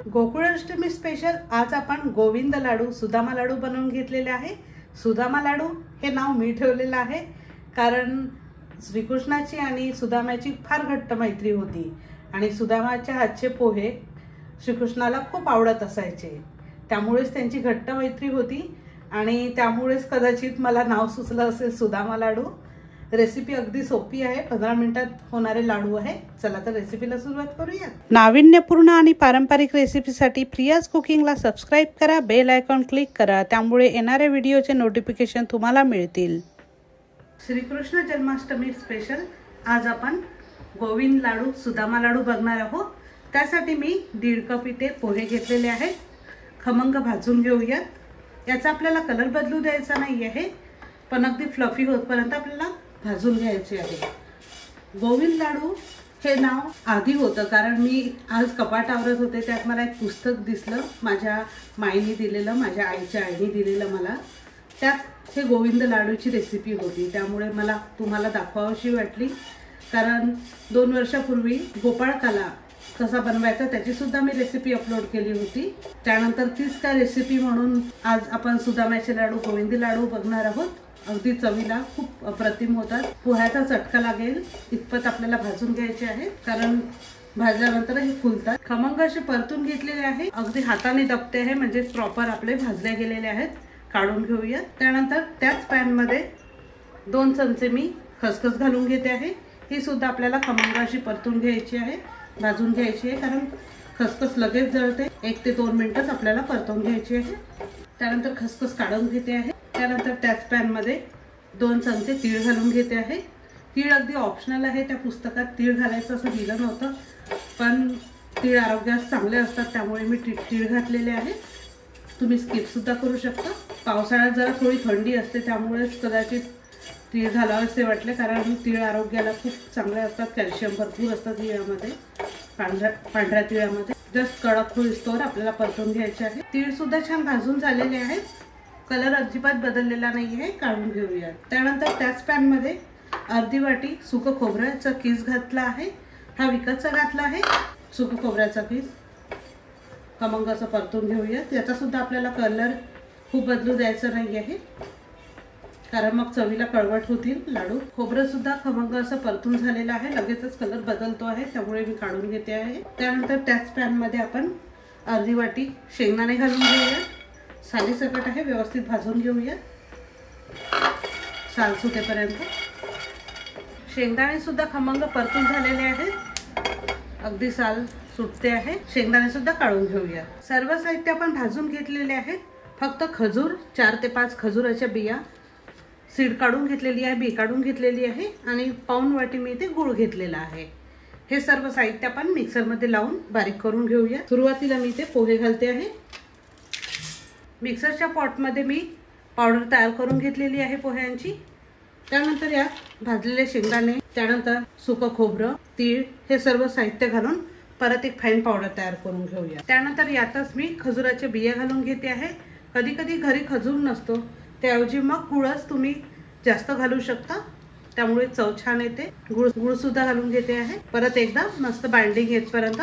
Gokulashtami special आज आपण गोविंद लाडू सुदामा लाडू बनवून घेतलेले आहे। सुदामा लाडू हे नाव मी ठेवलेलं आहे कारण श्रीकृष्णाची आणि सुदामाची फार घट्ट मैत्री होती आणि सुदामाच्या हातचे पोहे श्रीकृष्णाला खूप आवडत असायचे। त्यामुळेच त्यांची घट्ट मैत्री होती आणि त्यामुळेच कदाचित मला नाव सुचलं असेल सुदामा लाडू। रेसिपी अगदी सोपी आहे, 15 मिनिटात होणारे लाडू आहे। चला तर रेसिपीला सुरुवात करूया। नाविन्यपूर्ण आणि पारंपरिक रेसिपीसाठी प्रियाज कुकिंगला सबस्क्राइब करा, बेल आयकॉन क्लिक करा, त्यामुळे येणाऱ्या व्हिडिओचे नोटिफिकेशन तुम्हाला मिळतील। श्रीकृष्ण जन्माष्टमी स्पेशल आज आपण गोविंद लाडू सुदामा लाडू बघणार आहोत। त्यासाठी मी 1.5 कप इथे पोहे घेतलेले आहेत। खमंग भाजून घेऊया। याचा आपल्याला कलर बदलू द्यायचा नाही आहे, पण अगदी फ्लफी होतपर्यंत आपल्याला भाजून घ्यायचे आहे। गोविंद लाडू हे नाव आधी होतं कारण मी आज कपाट आवरत होते, त्यात मला एक पुस्तक दिसलं, माझ्या माईने दिलेलं, माझ्या आईच्या आईने दिलेलं मला। त्यात हे गोविंद लाडूची रेसिपी होती, त्यामुळे मला तुम्हाला दाखवावीशी वाटली कारण 2 वर्षापूर्वी गोपाळकाला कसा बनवायचा त्याची सुद्धा मी रेसिपी अपलोड केली होती। त्यानंतर तीच काय रेसिपी म्हणून आज आपण सुदामाचे लाडू गोविंदी लाडू बघणार आहोत। अगदी चवीला खूप अप्रतिम होतात। पोह्याचा चटका लागेल इतपत आपल्याला भाजून घ्यायचे आहे कारण भाजल्यानंतर हे फुलतात। खमंग असे परतून घेतलेले आहे, अगदी हाताने दबते आहे म्हणजे प्रॉपर आपले भाजले गेलेले आहेत। काढून घेऊया। त्यानंतर त्याच पॅन मध्ये 2 चमचे मी खसखस घालून घेते आहे। ही सुद्धा आपल्याला खमंग अशी परतून घ्यायची आहे, भाजून घ्यायची आहे कारण खसखस लगेच जळते। 1 ते 2 मिनिटच आपल्याला परतून घ्यायची आहे। त्यानंतर खसखस काढून घेते आहे। त्यानंतर त्याच पॅन मध्ये 2 चमचे तीळ घालून घेते आहे। तीळ अगदी ऑप्शनल आहे, त्या पुस्तकात तीळ घालायचं असं दिलं नव्हतं, पण तीळ आरोग्यास चांगले असतात त्यामुळे मी तीळ घातलेले आहे। तुम्ही स्किप सुद्धा करू शकता। पावसाळ्यात जरा थोडी थंडी असते त्यामुळेच कदाचित तीळ घालावेसे वाटले कारण तीळ आरोग्याला खूप चांगले असतात। कॅल्शियम भरपूर असतं तिळामध्ये, पांढऱ्या तिळामध्ये। जस्ट कडक होईस्तोवर आपल्याला परतून घ्यायचे आहे। तीळ सुद्धा छान भाजून झालेले आहेत, कलर अजिबात बदललेला नाही आहे। काढून घेऊया। त्यानंतर त्याच पॅन मध्ये अर्धी वाटी सुकं खोबऱ्याचा किस घातला आहे। हा विकतचा घातला आहे सुकं खोबऱ्याचा किस। खमंग असं परतून घेऊया। याचा सुद्धा आपल्याला कलर खूप बदलू द्यायचा नाही आहे कारण मग चवीला कळवट होतील लाडू। खोबरं सुद्धा खमंग असं परतून झालेलं आहे, लगेचच कलर बदलतो आहे त्यामुळे मी काढून घेते आहे। त्यानंतर त्याच पॅन मध्ये आपण अर्धी वाटी शेंगदाणे घालून घेऊया। साली सकट आहे, व्यवस्थित भाजून घेऊया साल सुटेपर्यंत। शेंगदाणे सुद्धा खमंग परतून झालेले आहेत, अगदी साल सुटते आहे। शेंगदाणे सुद्धा काढून घेऊया। सर्व साहित्य आपण भाजून घेतलेले आहेत। फक्त खजूर 4 ते 5 खजूराच्या बिया सीड काढून घेतलेली आहे, बी काढून घेतलेली आहे आणि पाऊण वाटी मी इथे गूळ घेतलेला आहे। हे सर्व साहित्य आपण मिक्सर मध्ये लावून बारीक करून घेऊया। सुरुवातीला मी इथे पोहे घालते आहे। मिक्सरच्या पॉट मध्ये मी पावडर तयार करून घेतलेली आहे पोह्यांची। त्यानंतर यात भाजलेले शेंगदाणे, त्यानंतर सुकं खोबरं, तीळ हे सर्व साहित्य घालून परत एक फाईन पावडर तयार करून घेऊया। त्यानंतर यातच मी खजुराचे बिया घालून घेते आहे। कधी कधी घरी खजूर नसतो, त्याऐवजी मग गुळच तुम्ही जास्त घालू शकता, त्यामुळे चव छान येते। गुळ सुद्धा घालून घेते आहे। परत एकदा मस्त बाइंडिंग येतपर्यंत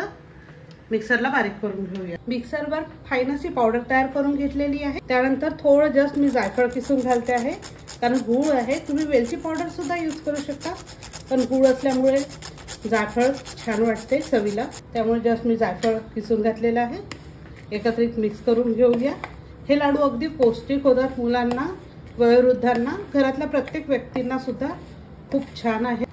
मिक्सरला बारीक करून घेऊया। मिक्सरवर फाईन अशी पावडर तयार करून घेतलेली आहे। त्यानंतर थोडं जस्ट मी जायफळ किसून घालते आहे कारण गूळ आहे। तुम्ही वेलची पावडर सुद्धा यूज करू शकता, पण गूळ असल्यामुळे जायफळ छान वाटते चवीला, त्यामुळे जस्ट मी जायफळ किसून घातलेलं आहे। एकत्रित मिक्स करून घेऊया। हे लाडू अगदी पौष्टिक होतात, मुलांना, वयोवृद्धांना, घरातल्या प्रत्येक व्यक्तींना सुद्धा खूप छान आहे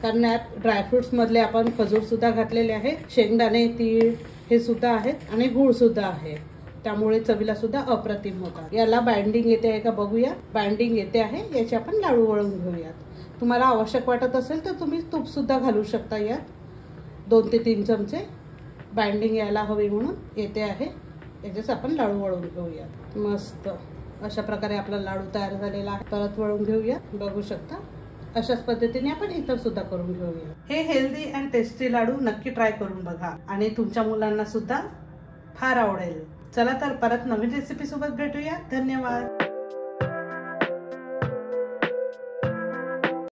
कारण यात ड्रायफ्रुट्स मधले आपण खजूर सुद्धा घातलेले आहे, शेंगदाणे, तीळ हे सुद्धा आहेत आणि गूळ सुद्धा आहे, त्यामुळे चवीला सुद्धा अप्रतिम होतात। याला बाइंडिंग येते आहे का बघूया। बाइंडिंग येते आहे, याचे आपण लाडू वळून घेऊयात। तुम्हाला आवश्यक वाटत असेल तर तुम्ही तूप सुद्धा घालू शकता यात। 2 ते 3 चमचे बाइंडिंग यायला हवी म्हणून येते आहे। याचेच आपण लाडू वळून घेऊया। मस्त अशा प्रकारे आपला लाडू तयार झालेला आहे। परत वळून घेऊया, बघू शकता। अशाच पद्धतीने आपण इतर सुद्धा करून घेऊया। हे हेल्दी अँड टेस्टी लाडू नक्की ट्राय करून बघा आणि तुमच्या मुलांना सुद्धा फार आवडेल। चला तर परत नवीन रेसिपी सोबत भेटूया। धन्यवाद।